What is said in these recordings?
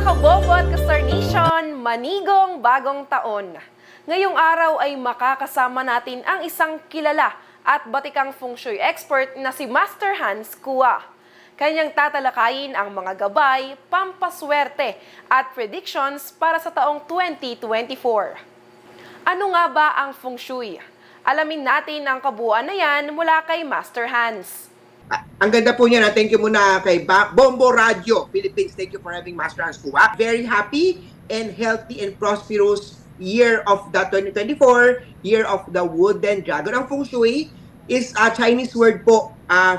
Kabobo at Kastar Nation, manigong bagong taon. Ngayong araw ay makakasama natin ang isang kilala at batikang feng shui expert na si Master Hans Kua. Kanyang tatalakayin ang mga gabay, pampaswerte at predictions para sa taong 2024. Ano nga ba ang feng shui? Alamin natin ang kabuuan na yan mula kay Master Hans. Ang ganda po niya na thank you muna kay Bombo Radio Philippines. Thank you for having Master Hans Kua. Very happy and healthy and prosperous year of the 2024, year of the wooden dragon. Ang feng shui is a Chinese word po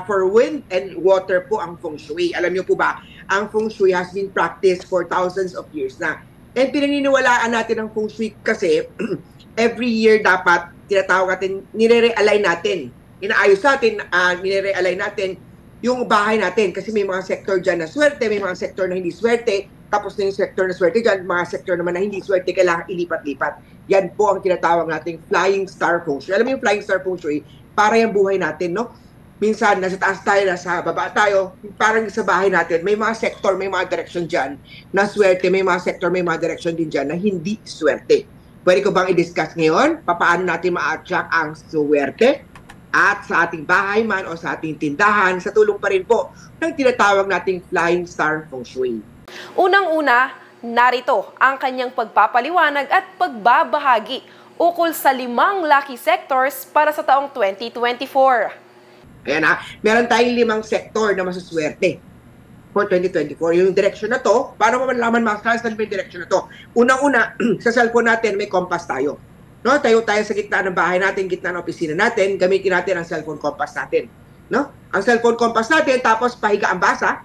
for wind and water po ang feng shui. Alam niyo po ba, ang feng shui has been practiced for thousands of years na. And pinaniniwalaan natin ang feng shui kasi every year dapat tinatawag natin, nire-realign natin. Inaayos natin, nire-realign natin yung bahay natin kasi may mga sector dyan na swerte, may mga sector na hindi swerte, tapos na yung sector na swerte dyan, mga sector naman na hindi swerte, kailangan ilipat-lipat. Yan po ang tinatawag nating flying star feng shui. Alam mo yung flying star feng shui, para yung buhay natin, no? Minsan, nasa taas tayo, nasa baba tayo, parang sa bahay natin, may mga sector, may mga direction dyan na swerte, may mga sector, may mga direction din dyan na hindi swerte. Pwede ko bang i-discuss ngayon? Paano natin ma-attract ang swerte? At sa ating bahay man o sa ating tindahan, sa tulong pa rin po ng tinatawag nating Flying Star Feng Shui. Unang-una, narito ang kanyang pagpapaliwanag at pagbabahagi ukol sa 5 lucky sectors para sa taong 2024. Ayan meron tayong 5 sector na masuswerte for 2024. Yung direction na to, paano mo malaman mas yung direction na to? Unang-una, sa cellphone natin may compass tayo. No, tayo sa gitna ng bahay natin, gitna ng opisina natin, gamitin natin ang cellphone compass natin. No? Ang cellphone compass natin, tapos pahiga ang basa,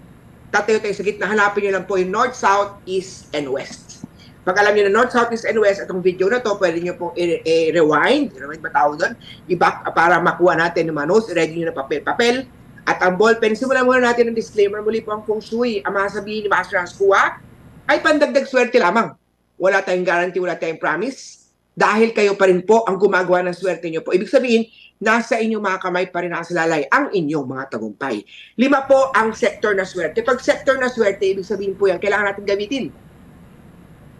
tatayo tayo sa gitna, hanapin niyo lang po yung north, south, east, and west. Pag alam niyo na north, south, east, and west, itong video na to, pwede niyo pong i-rewind, ba tawag doon? I-back para makuha natin yung mga notes, ready niyo na papel, at ang ballpen. Simulan muna natin ang disclaimer. Muli po ang feng shui, ang masasabihin ni Master Hans Kua, ay pandagdag swerte lamang. Wala tayong guarantee, wala tayong promise. Dahil kayo pa rin po ang gumagawa ng swerte nyo po. Ibig sabihin, nasa inyong mga kamay pa rin nakasalalay ang inyong mga tagumpay. 5 po ang sector na swerte. Pag sector na swerte, ibig sabihin po yan, kailangan natin gamitin.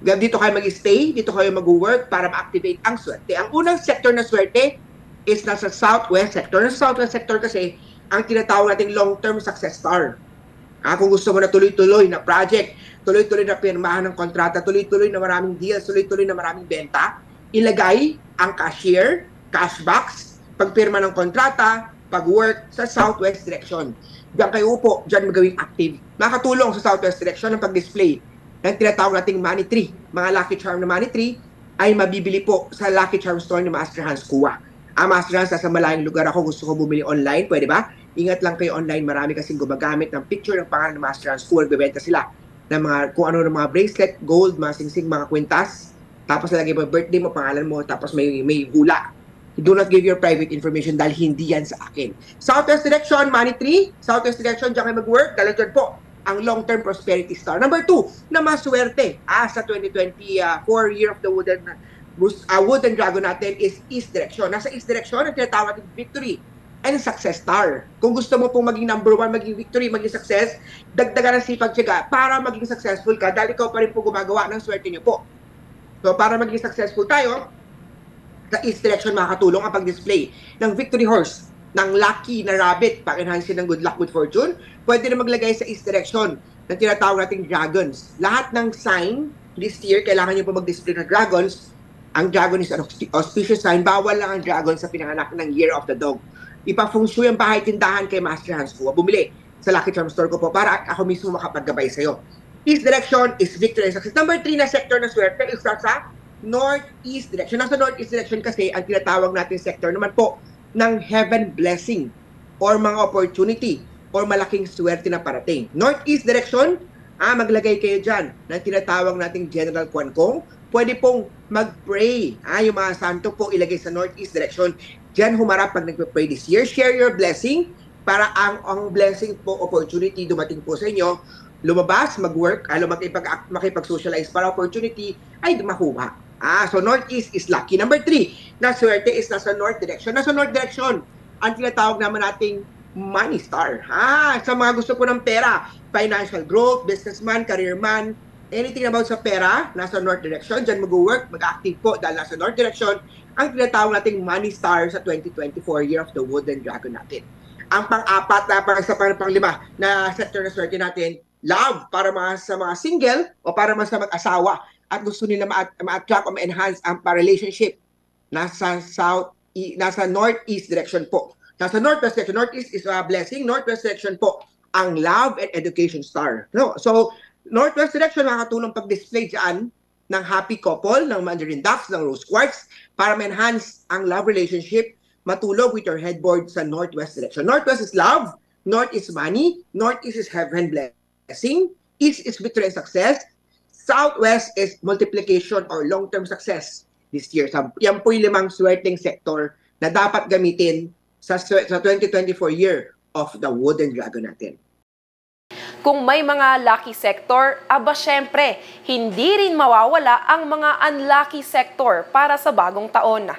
Dito kayo mag-stay, dito kayo mag-work para ma-activate ang swerte. Ang unang sector na swerte is nasa southwest sector. Nasa southwest sector kasi, ang tinatawag nating long-term success star. Kung gusto mo na tuloy-tuloy na project, tuloy-tuloy na pirmahan ng kontrata, tuloy-tuloy na maraming deals, tuloy-tuloy na maraming benta, ilagay ang cashier, cash box, pagpirma ng kontrata, pag-work sa southwest direction. Diyan kayo upo, diyan magawing active. Makatulong sa southwest direction ng pag-display ng tinatawag nating money tree. Mga lucky charm na money tree ay mabibili po sa Lucky Charm Store ni Master Hans Kua. Master Hans, nasa malayong lugar ako, gusto ko bumili online, pwede ba? Ingat lang kayo online, marami kasing gumagamit ng picture ng pangalan ni Master Hans Kua, nagbebenta sila ng mga, kung ano ng mga bracelet, gold, mga singsing, mga kwintas, tapos nalagay mo birthday mo, pangalan mo, tapos may hula. Do not give your private information dahil hindi yan sa akin. Southwest direction, money tree. Southwest direction, diyan kayo mag-work. Dahil po, ang long-term prosperity star. Number 2, na maswerte sa 2024 year of the wooden dragon natin is east direction. Nasa east direction, ang tinatawag natin victory and success star. Kung gusto mo pong maging number 1, maging victory, maging success, dagdagan ng sipag-tiyaga para maging successful ka dahil ikaw pa rin po gumagawa ng swerte niyo po. So, para maging successful tayo, sa east direction makakatulong ang pag-display ng victory horse, ng lucky na rabbit, pag-enhance ng good luck, good fortune. Pwede na maglagay sa east direction ng tinatawag nating dragons. Lahat ng sign this year, kailangan nyo po mag-display ng dragons. Ang dragon is an auspicious sign. Bawal lang ang dragon sa pinanganak ng Year of the Dog. Ipa-feng shui ang bahay tindahan kay Master Hans Kua. Bumili sa Lucky Charm Store ko po para ako mismo makapaggabay sa'yo. East direction is victory and success. Number 3 na sector na swerte is sa northeast direction. Nasa northeast direction kasi ang tinatawag natin sector naman po ng heaven blessing or mga opportunity or malaking swerte na parating. Northeast direction, maglagay kayo dyan ng tinatawag nating General Kwan Kong. Pwede pong mag-pray. Yung mga santo po ilagay sa northeast direction. Diyan humarap pag nagpe-pray this year. Share your blessing para ang blessing po, opportunity dumating po sa inyo. Lumabas, mag-work, makipag-socialize para opportunity ay makuha. So northeast is lucky. Number 3, na swerte is nasa north direction. Nasa north direction, ang tinatawag naman nating money star. Sa mga gusto po ng pera, financial growth, businessman, career man, anything about sa pera, nasa north direction, dyan mag-work, mag-active po dahil nasa north direction, ang tinatawag nating money star sa 2024 Year of the Wooden Dragon natin. Ang pang-apat na pang-lima na sector na swerte natin, love, para sa mga single o para sa mag-asawa at gusto nila ma-attract o ma-enhance ang relationship nasa northeast direction po. Nasa northwest direction, northeast is a blessing, northwest direction po ang love and education star. No? So, northwest direction makakatulong pag-display dyan ng happy couple, ng mandarin ducks, ng rose quartz para ma-enhance ang love relationship, matulog with your headboard sa northwest direction. Northwest is love, north is money, northeast is heaven blessing, east is victory and success, southwest is multiplication or long-term success this year. Yan po yung 5 swerteng sektor na dapat gamitin sa 2024 year of the Wooden Dragon natin. Kung may mga lucky sector, aba syempre, hindi rin mawawala ang mga unlucky sector para sa bagong taon.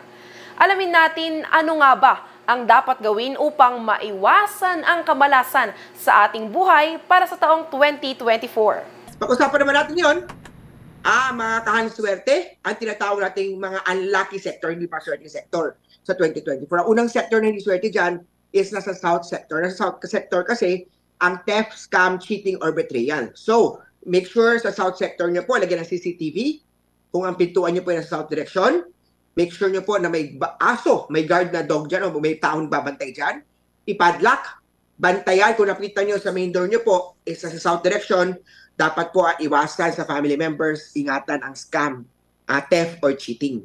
Alamin natin ano nga ba ang dapat gawin upang maiwasan ang kamalasan sa ating buhay para sa taong 2024. Pag-usapan naman natin yon, mga kahanswerte, ang tinatawag nating mga unlucky sector, hindi pa swerte sector sa 2024. Ang unang sector na hindi swerte dyan is nasa south sector. Nasa south sector kasi ang theft, scam, cheating, or betrayal. So, make sure sa south sector nyo po, lagyan ng CCTV. Kung ang pintuan nyo po ay nasa south direction, make sure nyo po na may aso, may guard na dog dyan, o may taong babantay dyan. Ipadlock, bantayan. Kung nakita nyo sa main door nyo po, is sa south direction, dapat po iwasan sa family members, ingatan ang scam, theft, or cheating.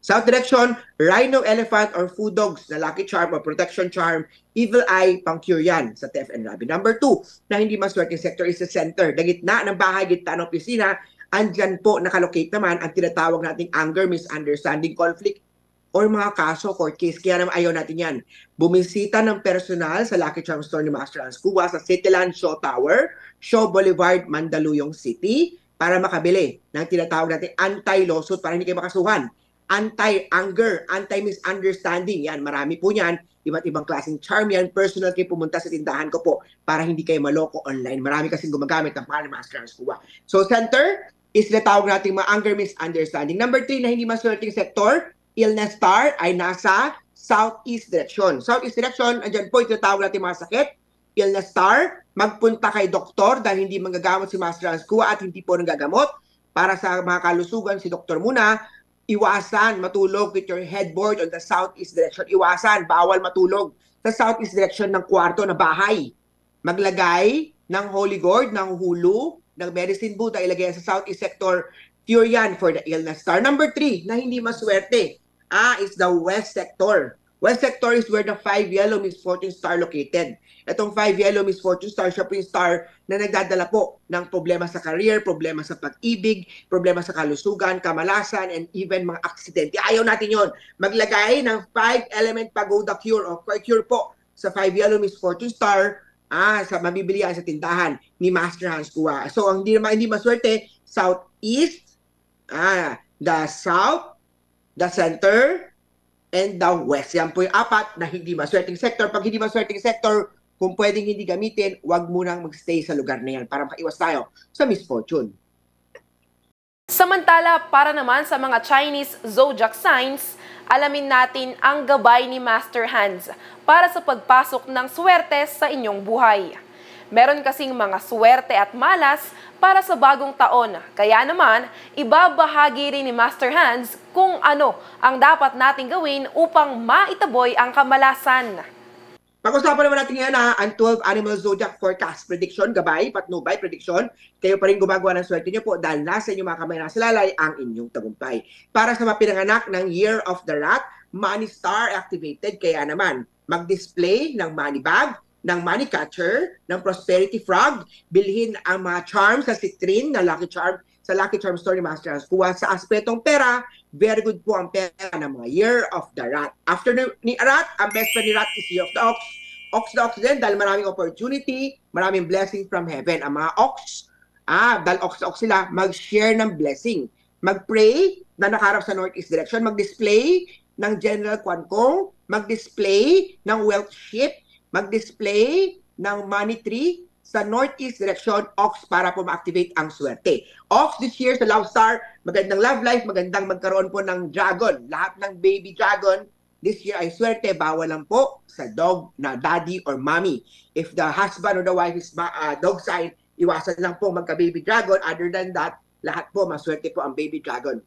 South direction, rhino, elephant, or food dogs na lucky charm or protection charm, evil eye, pang-cure yan sa theft and robbery. Number 2, na hindi maswerte sector is the center. The gitna ng bahay, gitna ng opisina, andyan po nakalocate naman ang tinatawag nating anger, misunderstanding, conflict, or mga kaso, court case. Kaya naman ayaw natin yan. Bumisita ng personal sa Lucky Charm Store ni Master Hans Kua sa Cityland Shaw Tower, Shaw Boulevard, Mandaluyong City, para makabili ng tinatawag nating anti-lawsuit para hindi kayo makasuhan. Anti-anger, anti-misunderstanding. Yan, marami po yan. Iba't ibang klaseng charm yan. Personal kayo pumunta sa tindahan ko po para hindi kayo maloko online. Marami kasing gumagamit ng pangalan ni Master Hans Kua. So, center is tinatawag nating mga anger, misunderstanding. Number 3 na hindi maswerteng sector, illness star ay nasa southeast direction. Southeast direction, andyan po tinatawag natin mga sakit. Illness star, magpunta kay doktor dahil hindi manggagamot si Master Hans Kua at hindi po nagagamot. Para sa mga kalusugan, si doktor muna. Iwasan matulog with your headboard on the southeast direction. Iwasan, bawal matulog sa southeast direction ng kwarto na bahay. Maglagay ng holy gourd, ng hulu, ng medicine Buddha, ilagay sa southeast sector. Pure yan for the illness star. Number 3, na hindi maswerte, is the west sector. West sector is where the 5 yellow misfortune star located. Itong 5 yellow misfortune star, siya po yung star na nagdadala po ng problema sa career, problema sa pag-ibig, problema sa kalusugan, kamalasan, and even mga aksidente. Ayaw natin yon. Maglagay ng 5-element pagoda cure o cure po sa 5 yellow misfortune star sa mabibilihan sa tindahan ni Master Hans Kua. So, ang hindi maswerte, southeast, the south, the center, and the west. Yan po yung 4 na hindi maswerteng sector. Pag hindi maswerteng sector, kung pwedeng hindi gamitin, huwag munang magstay sa lugar na yan para makaiwas tayo sa misfortune. Samantala, para naman sa mga Chinese zodiac signs, alamin natin ang gabay ni Master Hans para sa pagpasok ng swerte sa inyong buhay. Meron kasing mga swerte at malas para sa bagong taon. Kaya naman, ibabahagi rin ni Master Hans kung ano ang dapat nating gawin upang maitaboy ang kamalasan. Pag-usapan naman natin ngayon ang 12 Animal Zodiac Forecast Prediction, gabay, patnubay, prediction. Kayo pa rin gumagawa ng swerte nyo po dahil nasa inyong mga kamay nasilalay ang inyong tagumpay. Para sa mga pinanganak ng Year of the Rat, Money Star activated. Kaya naman, mag-display ng money bag, ng money catcher, ng prosperity frog, bilhin ang mga charms sa citrine na lucky charm sa Lucky Charm Store ni Master Hans Kua. Sa aspetong pera, very good po ang pera ng mga Year of the Rat. After ni Rat, ang best friend ni Rat is Year of the Ox. Ox the Ox din dahil maraming opportunity, maraming blessing from heaven. Ang mga Ox, dahil Ox the Ox sila, mag-share ng blessing. Mag-pray na nakaharap sa northeast direction, mag-display ng General Kwan Kong, mag-display ng wealth ship, mag-display ng money tree sa northeast direction, Ox, para po ma-activate ang swerte. Ox this year sa Love Star, magandang love life, magandang magkaroon po ng dragon. Lahat ng baby dragon this year ay swerte, bawal lang po sa dog na daddy or mommy. If the husband or the wife is dog sign, iwasan lang po magka-baby dragon. Other than that, lahat po maswerte po ang baby dragon.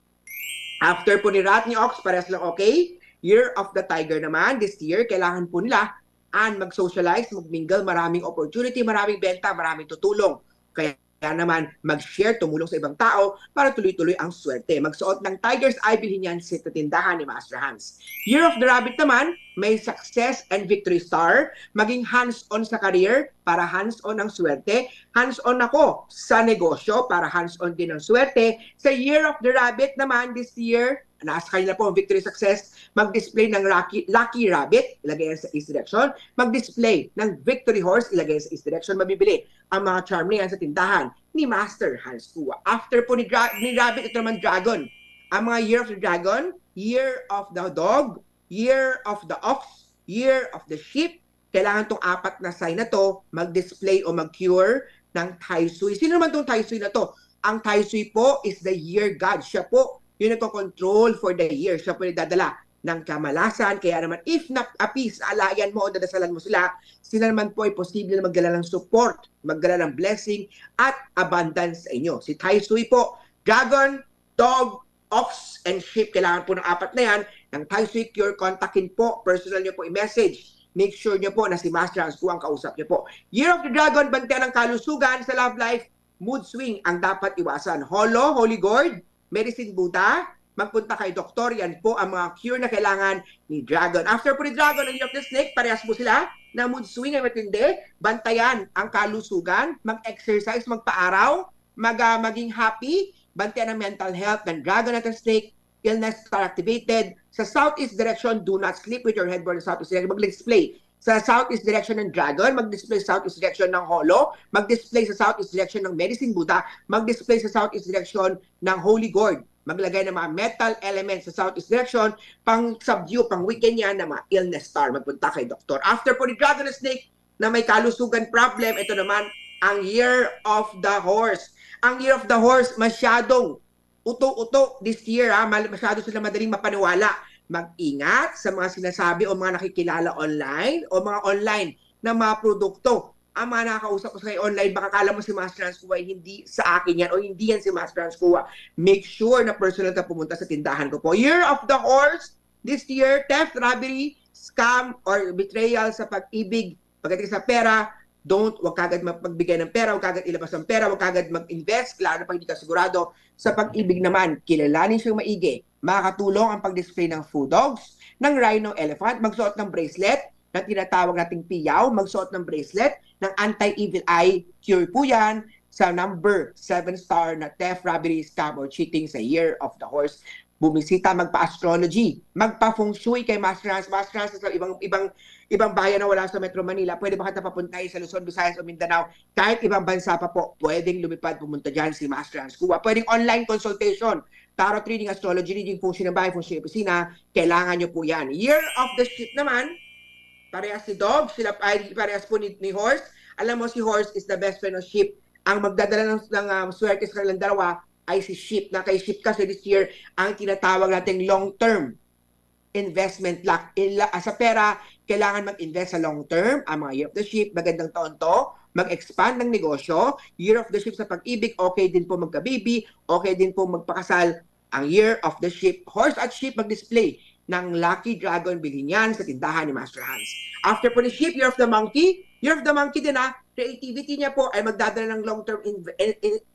After po ni Rat ni Ox, parehas lang okay. Year of the Tiger naman, this year, kailangan po nila mag-socialize, mag-mingle, maraming opportunity, maraming benta, maraming tutulong. Kaya naman mag-share, tumulong sa ibang tao para tuloy-tuloy ang swerte. Magsuot ng Tiger's Eye, bilhin yan sa tindahan ni Master Hans. Year of the Rabbit naman, may success and victory star. Maging hands-on sa career para hands-on ang swerte. Hands-on ako sa negosyo para hands-on din ang swerte. Sa Year of the Rabbit naman, this year, nasa kanila po ang victory success, mag-display ng lucky rabbit, ilagay yan sa east direction, mag-display ng victory horse, ilagay yan sa east direction, mabibili ang mga charm na yan sa tindahan ni Master Hans Kua. After po ni rabbit, ito naman dragon. Ang mga year of the dragon, year of the dog, year of the ox, year of the sheep, kailangan itong apat na sign na to mag-display o mag-cure ng Tai Sui. Sino naman itong Tai Sui na to? Ang Tai Sui po is the year god. Siya po yung nagko-control for the year. Siya po nagdadala ng kamalasan. Kaya naman, if na-appease, alayan mo o dadasalan mo sila naman po ay posible na magdala ng support, magdala ng blessing at abundance sa inyo. Si Tai Sui po, dragon, dog, ox, and sheep. Kailangan po ng apat na yan. Ng Tai Sui Cure, kontakin po. Personal nyo po i-message. Make sure nyo po na si Master Hans Kua ang kausap nyo po. Year of the Dragon, bantayan ng kalusugan sa love life. Mood swing ang dapat iwasan. Holo, Holy Gourd, Medicine Buddha, magpunta kay doktor. Yan po ang mga cure na kailangan ni Dragon. After po ni Dragon, ang Year of the Snake, parehas po sila na mood swing ay matindi. Bantayan ang kalusugan, mag-exercise, magpa-araw, maging happy, bantayan ang mental health ng Dragon at ng Snake. Illness are activated. Sa southeast direction, do not sleep with your head born sa southeast direction. Mag-display sa southeast direction ng Dragon, mag-display sa southeast direction ng Holo, mag-display sa southeast direction ng Medicine Buddha, mag-display sa southeast direction ng Holy Gourd. Maglagay ng mga metal elements sa southeast direction, pang-subdue, pang-weekend yan ng mga illness star. Magpunta kay doktor. After po ni Dragon and Snake na may kalusugan problem, ito naman ang Year of the Horse. Ang Year of the Horse, masyadong uto-uto this year. Masyado sila madaling mapaniwala. Mag-ingat sa mga sinasabi o mga nakikilala online o mga online na mga produkto. Ang mga nakakausap ko sa kayo online, baka kala mo si Master Hans Kua, hindi sa akin yan o hindi yan si Master Hans Kua. Make sure na personal ka pumunta sa tindahan ko po. Year of the Horse, this year, theft, robbery, scam, or betrayal sa pag-ibig, pagdating sa pera. Huwag kagad magbigay ng pera, huwag kagad ilabas ng pera, huwag kagad mag-invest, lalo na pag hindi ka sigurado. Sa pag-ibig naman, kilalanin siyang maigi. Makakatulong ang pag-display ng food dogs, ng rhino elephant, magsuot ng bracelet na tinatawag nating piyaw, magsuot ng bracelet ng anti-evil eye, cure po yan sa number 7 star na theft, robbery, scam, or cheating sa Year of the Horse. Bumisita, magpa-astrology, magpa-feng shui kay Master Hans. Master Hans sa ibang bayan na wala sa Metro Manila. Pwede ba kita papuntahin sa Luzon, Visayas o Mindanao? Kahit ibang bansa pa po, pwedeng lumipad, pumunta dyan si Master Hans Kua. Pwedeng online consultation, tarot reading, astrology reading, feng shui ng bahay, feng shui ng opisina. Kailangan nyo po yan. Year of the Sheep naman, parehas si dog, parehas po ni horse. Alam mo, si horse is the best friend of sheep. Ang magdadala ng swerte sa kanilang dalawa ay si sheep. Na kay sheep kasi this year, ang tinatawag nating long-term investment luck. Sa pera, kailangan mag-invest sa long-term. Ang mga Year of the Sheep, magandang taon to. Mag-expand ng negosyo. Year of the Sheep sa pag-ibig, okay din po magka-baby. Okay din po magpakasal. Ang Year of the Sheep, horse at sheep, mag-display ng Lucky Dragon, bilhin yan sa tindahan ni Master Hans. After po ni sheep, Year of the Monkey. Year of the Monkey din creativity niya po ay magdadala ng long-term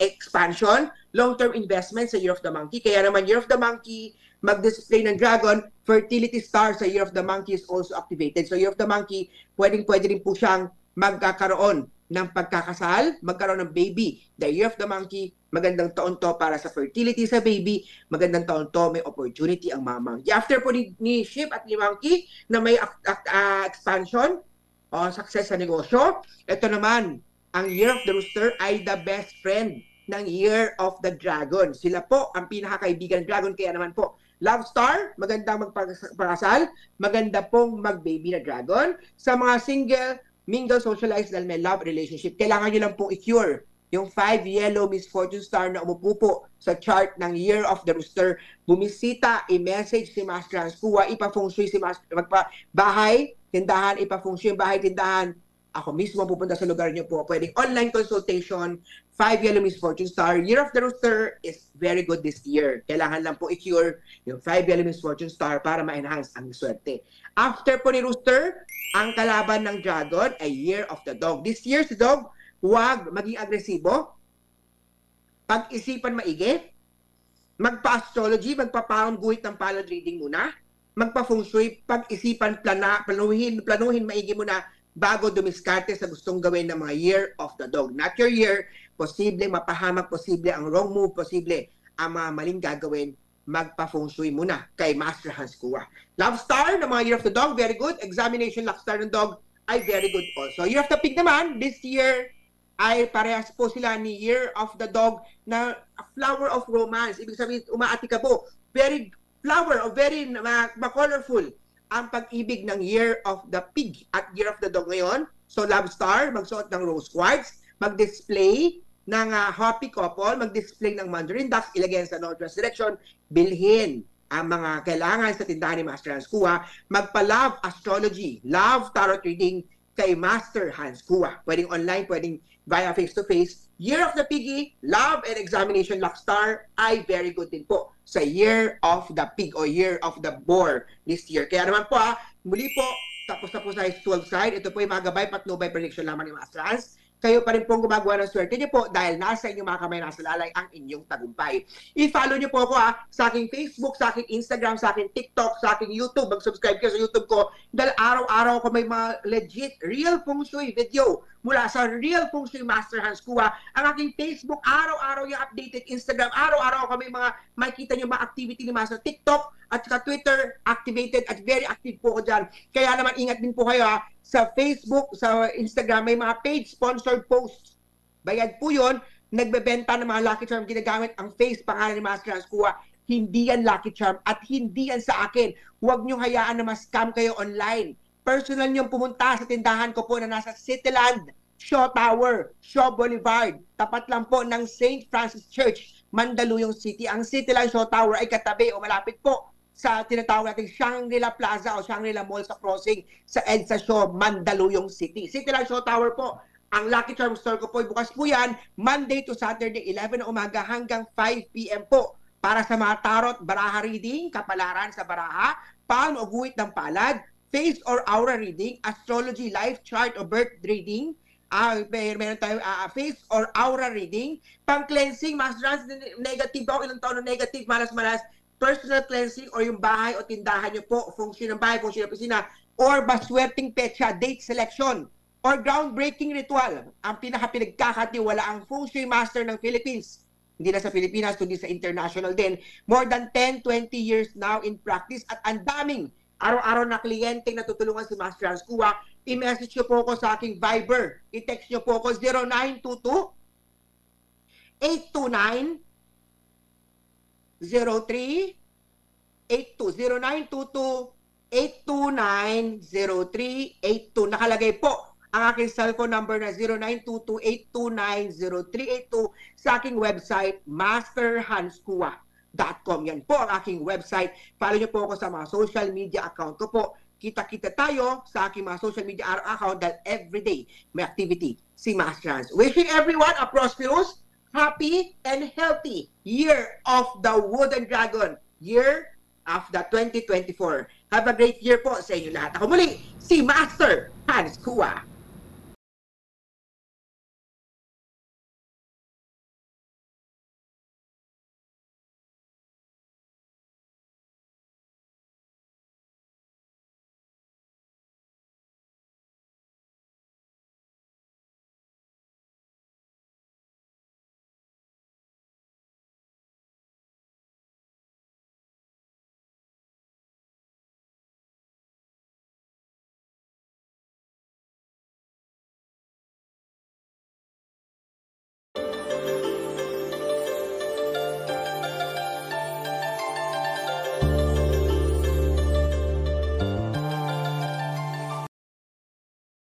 expansion, long-term investment sa Year of the Monkey. Kaya naman Year of the Monkey, mag-display ng dragon, fertility star sa Year of the Monkey is also activated. So Year of the Monkey, pwede rin po siyang magkakaroon ng pagkakasal, magkaroon ng baby. The Year of the Monkey, magandang taon to para sa fertility sa baby, magandang taon to, may opportunity ang mga monkey. After po ni sheep at ni monkey na may expansion, success sa negosyo. Ito naman, ang Year of the Rooster ay the best friend ng Year of the Dragon. Sila po ang pinakakaibigan ng dragon. Kaya naman po, Love Star, magandang magpakasal, maganda pong mag-baby na dragon. Sa mga single, mingle, socialize dahil may love relationship. Kailangan nyo lang pong i-cure yung 5 yellow misfortune star na umupo po sa chart ng Year of the Rooster. Bumisita, i-message si Master Hans Kua, ipa-feng shui si Master, bahay, tindahan, ipa-feng shui yung bahay, tindahan. Ako mismo pupunta sa lugar niyo po. Pwedeng online consultation, 5 yellow misfortune star. Year of the Rooster is very good this year. Kailangan lang po i-cure yung 5 yellow misfortune star para ma-enhance ang swerte. After po ni Rooster, ang kalaban ng Dragon ay Year of the Dog. This year si Dog, huwag maging agresibo, pag-isipan maigi, magpa-astrology, magpa-palm guhit ng palad reading muna, magpa-feng shui, pag-isipan, planuhin maigi muna bago dumiskarte sa gustong gawin ng mga Year of the Dog. Not your year, posible mapahamak, posible ang wrong move, posible ang mga maling gagawin, magpa-feng shui muna kay Master Hans Kua. Love star ng mga Year of the Dog, very good. Examination luck star ng Dog ay very good also. Year of the Pig naman, this year, ay parehas po sila ni Year of the Dog na flower of romance. Ibig sabihin, umaati ka po. Very flower, o very colorful ang pag-ibig ng Year of the Pig at Year of the Dog ngayon. So, love star, magsuot ng rose quartz, mag-display ng happy couple, mag-display ng mandarin ducks, ilagay sa northwest direction, bilhin ang mga kailangan sa tindahan ni Master Hans Kua, magpa-love astrology, love tarot reading kay Master Hans Kua. Pwedeng online, pwedeng via face-to-face. Year of the Piggy, love and examination luck star ay very good din po sa Year of the Pig o Year of the Boar this year. Kaya naman po muli po, tapos na po sa 12 side. Ito po yung mga gabay patnubay prediction lamang ni Master Hans. Kayo pa rin pong gumagawa ng swerte niyo po dahil nasa inyong mga kamay, nasa lalay ang inyong tagumpay. I-follow niyo po ako sa aking Facebook, sa aking Instagram, sa aking TikTok, sa aking YouTube. Mag-subscribe kayo sa YouTube ko dahil araw-araw ko may mga legit, real feng shui video mula sa Real Feng Shui Master Hans Kua. Ang aking Facebook, araw-araw yung updated. Instagram, araw-araw ko may mga makikita niyo mga activity ni Master. TikTok at saka Twitter, activated at very active po ko dyan. Kaya naman ingat din po kayo sa Facebook, sa Instagram, may mga paid sponsored posts. Bayad po yun, nagbebenta ng mga Lucky Charm, ginagamit ang face, pangalan ni Master Hans Kua. Hindi yan Lucky Charm at hindi yan sa akin. Huwag niyong hayaan na ma-scam kayo online. Personal niyong pumunta sa tindahan ko po na nasa Cityland, Shaw Tower, Shaw Boulevard. Tapat lang po ng St. Francis Church, Mandaluyong City. Ang Cityland Shaw Tower ay katabi o malapit po sa tinatawag natin Shangri-La Plaza o Shangri-La Mall sa crossing sa EDSA Shaw, Mandaluyong City. Cityland Shaw Tower po. Ang Lucky Charm store ko po, bukas po yan, Monday to Saturday, 11 na umaga hanggang 5 p.m. po. Para sa mga tarot, baraha reading, kapalaran sa baraha, palm o guhit ng palad, face or aura reading, astrology, life chart o birth reading, meron tayo face or aura reading, pang-cleansing, Master Hans, negative ako, ilang taon na negative, malas-malas, personal cleansing or yung bahay o tindahan nyo po, function ng bahay, function ng opisina, or baswerting petsa, date selection, or groundbreaking ritual, ang pinaka-pinagkakatiwala ang Feng Shui Master ng Philippines. Hindi na sa Pilipinas, kundi sa international din. More than 10-20 years now in practice at ang daming araw-araw na kliyente natutulungan si Master Hans Kua. I-message nyo po ako sa aking Viber. I-text nyo po ako 0922-829-0382. 0922-829-0382. Nakalagay po ang aking cellphone number na 0922-829-0382 sa aking website, masterhanskua.com. Yan po ang aking website. Follow nyo po ako sa mga social media account ko po. Kita-kita tayo sa aking mga social media account dahil everyday may activity si Master Hans. Wishing everyone a prosperous, happy, and healthy Year of the Wooden Dragon. Year of the 2024. Have a great year po sa inyo lahat. Ako muli, si Master Hans Kua.